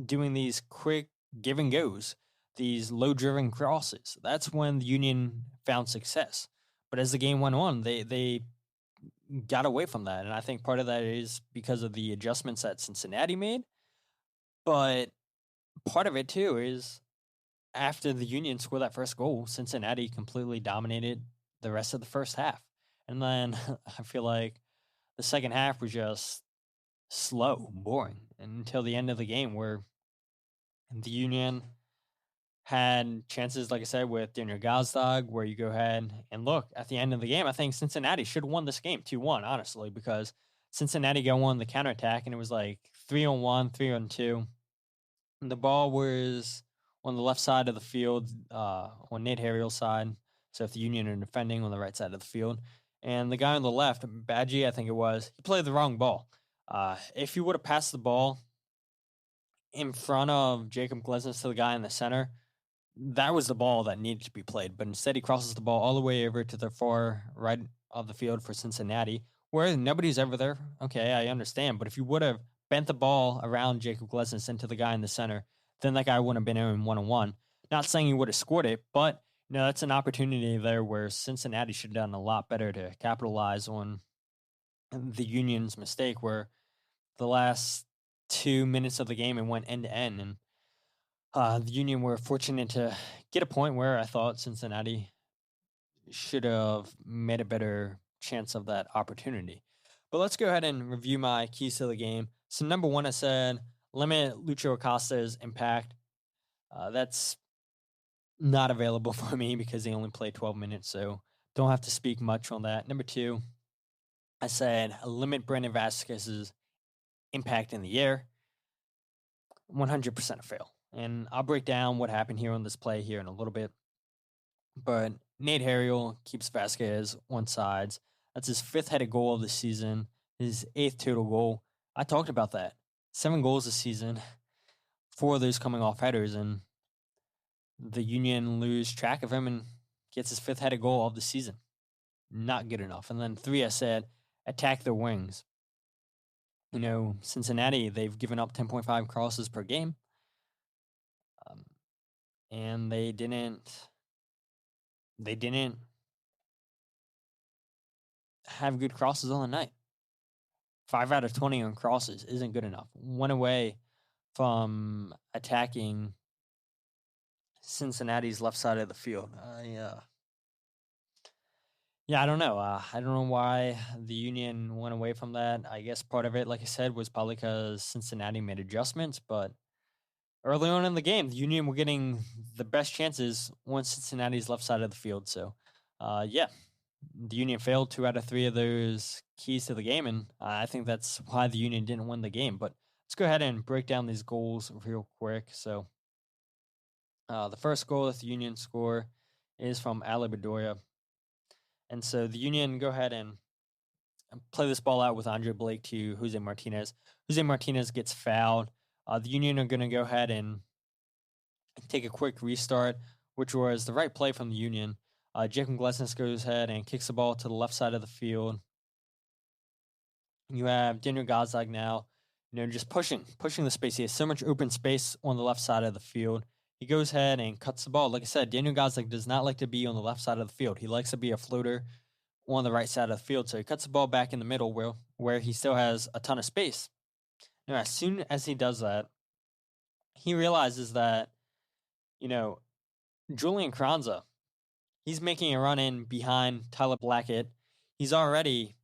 Doing these quick give and goes, these low driven crosses. That's when the Union found success. But as the game went on, they got away from that. And I think part of that is because of the adjustments that Cincinnati made. But part of it, too, is after the Union scored that first goal, Cincinnati completely dominated the rest of the first half. And then I feel like the second half was just slow, boring, until the end of the game where the Union had chances, like I said, with Daniel Gazdag, where you go ahead and look at the end of the game. I think Cincinnati should have won this game 2-1, honestly, because Cincinnati got on the counterattack, and it was like 3-on-1, 3-on-2. And the ball was on the left side of the field, on Nate Harriel's side. So if the Union are defending on the right side of the field. And the guy on the left, Badgie, I think it was, he played the wrong ball. If he would have passed the ball in front of Jacob Glesnes to the guy in the center, that was the ball that needed to be played. But instead, he crosses the ball all the way over to the far right of the field for Cincinnati, where nobody's ever there. Okay, I understand. But if you would have bent the ball around Jacob Glesnes into the guy in the center, then that guy wouldn't have been in 1-on-1. Not saying he would have scored it, but that's an opportunity there where Cincinnati should have done a lot better to capitalize on the Union's mistake, where the last 2 minutes of the game it went end to end, and the Union were fortunate to get a point where I thought Cincinnati should have made a better chance of that opportunity. But let's go ahead and review my keys to the game. So number one, I said limit Lucho Acosta's impact. That's not available for me because he only played 12 minutes, so don't have to speak much on that. Number two, I said limit Brandon Vasquez's impact in the air. 100% a fail. And I'll break down what happened here on this play here in a little bit. But Nate Harriel keeps Vasquez on sides. That's his 5th headed goal of the season, his 8th total goal. I talked about that. 7 goals this season, 4 of those coming off headers, and the Union lose track of him and gets his 5th headed goal of the season. Not good enough. And then 3, I said, attack their wings. Cincinnati, they've given up 10.5 crosses per game. And they didn't have good crosses on the night. 5 out of 20 on crosses isn't good enough. 1 away from attacking Cincinnati's left side of the field. I don't know. I don't know why the Union went away from that. I guess part of it, like I said, was probably because Cincinnati made adjustments, but early on in the game, the Union were getting the best chances on Cincinnati's left side of the field. So, the Union failed 2 out of 3 of those keys to the game, and I think that's why the Union didn't win the game. But let's go ahead and break down these goals real quick. So, the first goal that the Union score is from Ali Bedoya. And so the Union go ahead and play this ball out with Andre Blake to Jose Martinez. Jose Martinez gets fouled. The Union are going to go ahead and take a quick restart, which was the right play from the Union. Jacob Glesnes goes ahead and kicks the ball to the left side of the field. You have Daniel Gazdag now, just pushing the space. He has so much open space on the left side of the field. He goes ahead and cuts the ball. Like I said, Daniel Gazdag does not like to be on the left side of the field. He likes to be a floater on the right side of the field. So he cuts the ball back in the middle where he still has a ton of space. Now, as soon as he does that, he realizes that, Julian Kranza, he's making a run in behind Tyler Blackett. He's already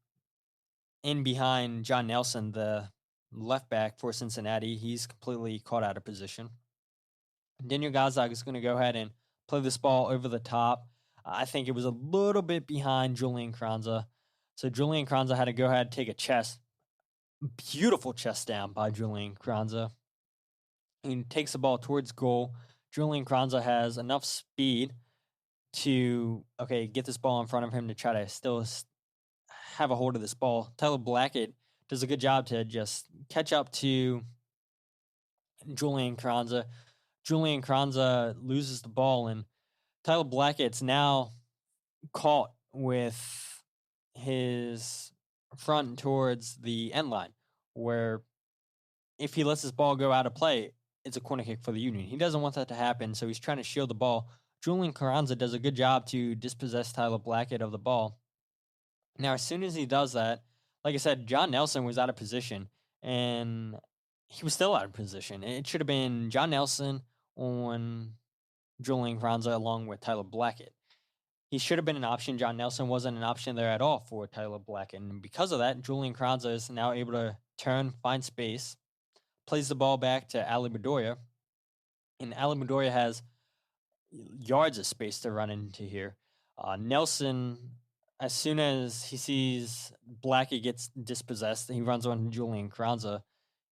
in behind John Nelson, the left back for Cincinnati. He's completely caught out of position. Daniel Gazdag is going to go ahead and play this ball over the top. I think it was a little bit behind Julian Kranza. So Julian Kranza had to go ahead and take a chest. Beautiful chest down by Julian Kranza. He takes the ball towards goal. Julian Kranza has enough speed to, get this ball in front of him to try to still have a hold of this ball. Tyler Blackett does a good job to just catch up to Julian Kranza. Julian Kranza loses the ball, and Tyler Blackett's now caught with his front towards the end line, where if he lets his ball go out of play, it's a corner kick for the Union. He doesn't want that to happen, so he's trying to shield the ball. Julian Carranza does a good job to dispossess Tyler Blackett of the ball. Now, as soon as he does that, like I said, John Nelson was out of position, and he was still out of position. It should have been John Nelson on Julian Carranza along with Tyler Blackett. He should have been an option. John Nelson wasn't an option there at all for Tyler Blackett. And because of that, Julian Carranza is now able to turn, find space, plays the ball back to Ali Bedoya. And Ali Bedoya has yards of space to run into here. Nelson, as soon as he sees Blackett gets dispossessed, he runs on Julian Carranza.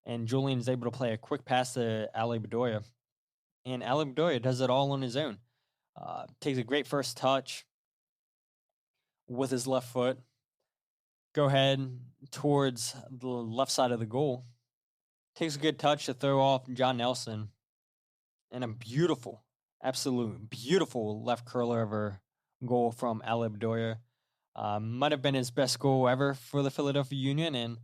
And Julian is able to play a quick pass to Ali Bedoya. And Ali Bedoya does it all on his own. Takes a great first touch with his left foot. Go ahead towards the left side of the goal. Takes a good touch to throw off John Nelson. And a beautiful, absolute beautiful left curler of a goal from Ali Bedoya. Might have been his best goal ever for the Philadelphia Union. And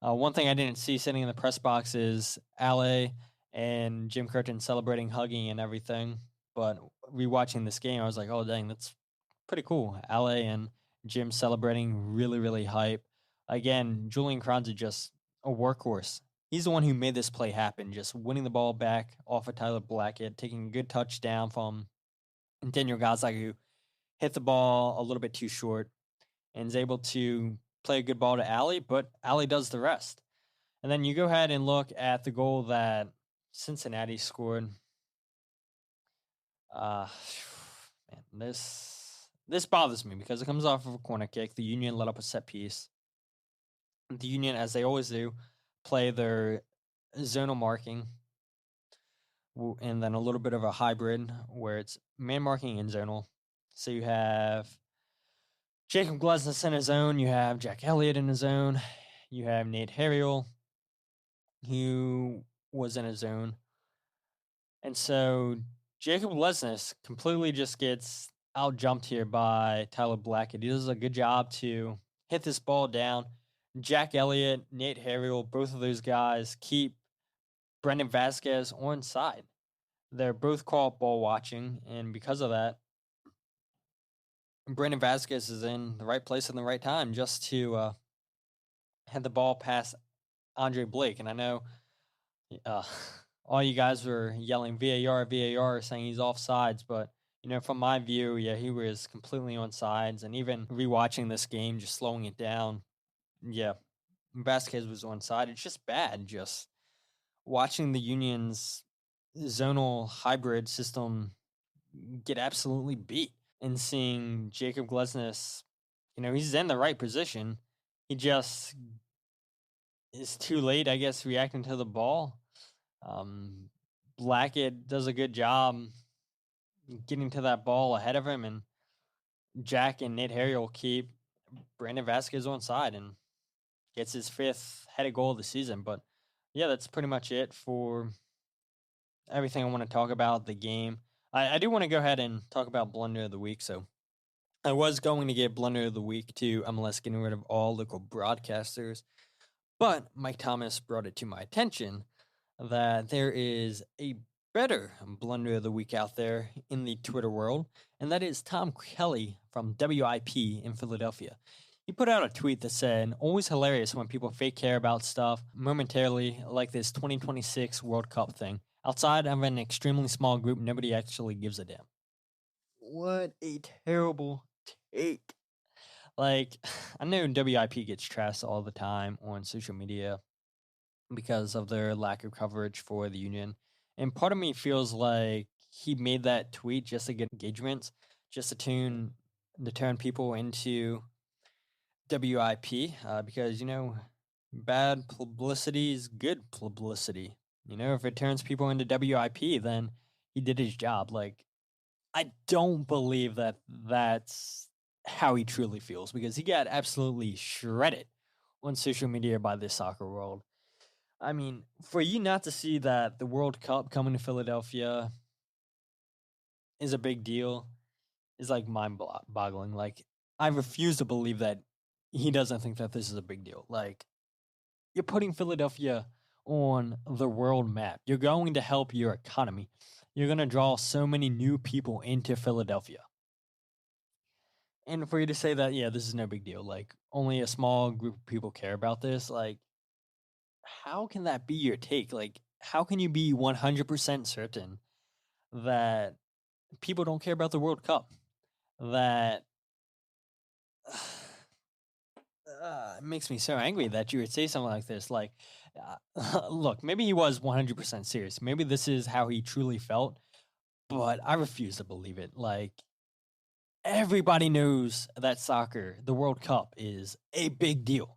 one thing I didn't see sitting in the press box is Ale and Jim Curtin celebrating, hugging, and everything. But rewatching this game, I was like, oh, dang, that's pretty cool. Ale and Jim celebrating, really, really hype. Again, Julian Carranza just a workhorse. He's the one who made this play happen, just winning the ball back off of Tyler Blackett, taking a good touchdown from Daniel Gazdag, who hit the ball a little bit too short and is able to play a good ball to Ali, but Ali does the rest. And then you go ahead and look at the goal that Cincinnati scored. Man, this bothers me because it comes off of a corner kick. The Union let up a set piece. The Union, as they always do, play their zonal marking and then a little bit of a hybrid where it's man marking and zonal. So you have Jacob Glesnes in his zone. You have Jack Elliott in his zone. You have Nate Harriel, who was in his zone. And so Jacob Glesnes completely just gets out-jumped here by Tyler Blackett. He does a good job to hit this ball down. Jack Elliott, Nate Harriel, both of those guys keep Brendan Vasquez on side. They're both called ball watching, and because of that, Brendan Vasquez is in the right place in the right time just to head the ball past Andre Blake. And I know all you guys were yelling VAR, VAR, saying he's offsides, but from my view, yeah, he was completely on sides. And even rewatching this game, just slowing it down, yeah, Vasquez was on side. It's just bad, just watching the Union's zonal hybrid system get absolutely beat. And seeing Jacob Glesnes, he's in the right position. He just is too late, I guess, reacting to the ball. Blackett does a good job getting to that ball ahead of him, and Jack and Nate Harriel keep Brandon Vasquez on side and gets his 5th headed goal of the season. But, yeah, that's pretty much it for everything I want to talk about the game. I do want to go ahead and talk about Blunder of the Week. So I was going to give Blunder of the Week to MLS getting rid of all local broadcasters, but Mike Thomas brought it to my attention that there is a better Blunder of the Week out there in the Twitter world, and that is Tom Kelly from WIP in Philadelphia. He put out a tweet that said, always hilarious when people fake care about stuff momentarily like this 2026 World Cup thing. Outside of an extremely small group, nobody actually gives a damn. What a terrible take. Like, I know WIP gets trashed all the time on social media because of their lack of coverage for the Union. And part of me feels like he made that tweet just to get engagement, just to turn people into WIP, because, bad publicity is good publicity. If it turns people into WIP, then he did his job. Like, I don't believe that that's how he truly feels, because he got absolutely shredded on social media by this soccer world. I mean, for you not to see that the World Cup coming to Philadelphia is a big deal is like mind-boggling. Like, I refuse to believe that he doesn't think that this is a big deal. Like, you're putting Philadelphia on the world map. You're going to help your economy. You're going to draw so many new people into Philadelphia. And for you to say that, yeah, this is no big deal, like, only a small group of people care about this, like, how can that be your take? Like, how can you be 100% certain that people don't care about the World Cup? That it makes me so angry that you would say something like this. Like, look, maybe he was 100% serious. Maybe this is how he truly felt, but I refuse to believe it. Like, everybody knows that soccer, the World Cup, is a big deal.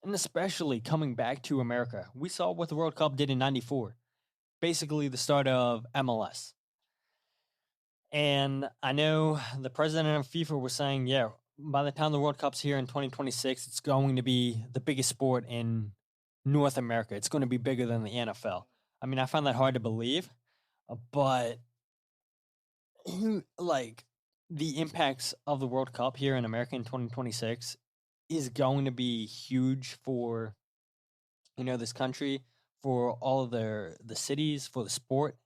And especially coming back to America. We saw what the World Cup did in '94. Basically the start of MLS. And I know the president of FIFA was saying, yeah, by the time the World Cup's here in 2026, it's going to be the biggest sport in North America. It's going to be bigger than the NFL. I mean, I find that hard to believe, but like, the impacts of the World Cup here in America in 2026 is going to be huge for, this country, for all of the cities, for the sport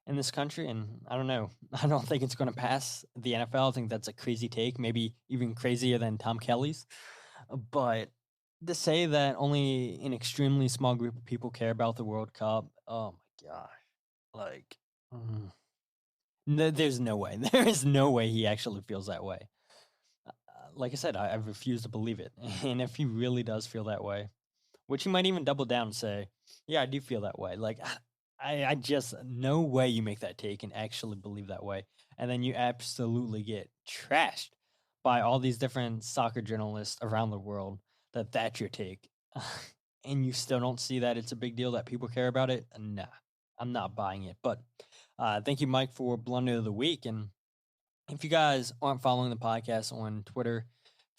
in this country. And I don't know. I don't think it's going to pass the NFL. I think that's a crazy take, maybe even crazier than Tom Kelly's. But to say that only an extremely small group of people care about the World Cup, oh my gosh. Like, there's no way. There is no way he actually feels that way. Like I said, I refuse to believe it. And if he really does feel that way, which he might even double down and say, yeah, I do feel that way. Like, I just, no way you make that take and actually believe that way. And then you absolutely get trashed by all these different soccer journalists around the world that's your take. And you still don't see that it's a big deal, that people care about it. Nah, I'm not buying it. But thank you, Mike, for Blunder of the Week. And if you guys aren't following the podcast on Twitter,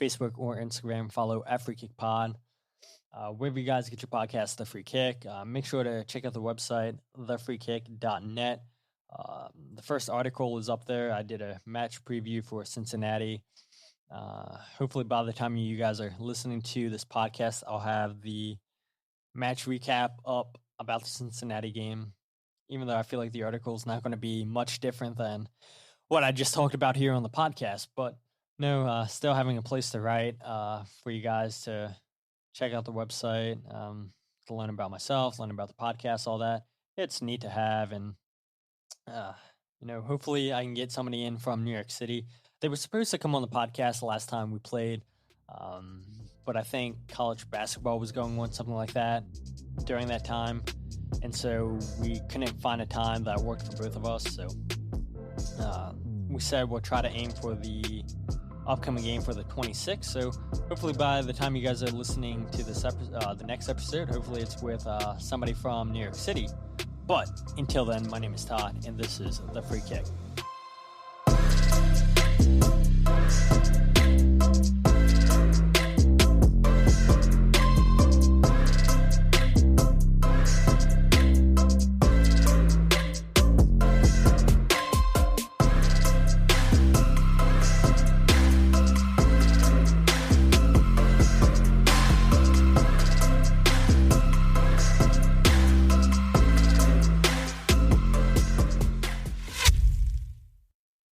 Facebook, or Instagram, follow @FreeKickPod. Wherever you guys get your podcast, The Free Kick. Make sure to check out the website, thefreekick.net. The first article is up there. I did a match preview for Cincinnati. Hopefully by the time you guys are listening to this podcast, I'll have the match recap up about the Cincinnati game, even though I feel like the article is not going to be much different than what I just talked about here on the podcast. But no, still having a place to write for you guys to check out the website, to learn about myself, learn about the podcast, all that. It's neat to have. And, hopefully I can get somebody in from New York City. They were supposed to come on the podcast the last time we played, but I think college basketball was going on, something like that, during that time. And so we couldn't find a time that worked for both of us. So we said we'll try to aim for the upcoming game for the 26th. So hopefully by the time you guys are listening to this the next episode, hopefully it's with somebody from New York City. But until then, my name is Todd, and this is The Free Kick.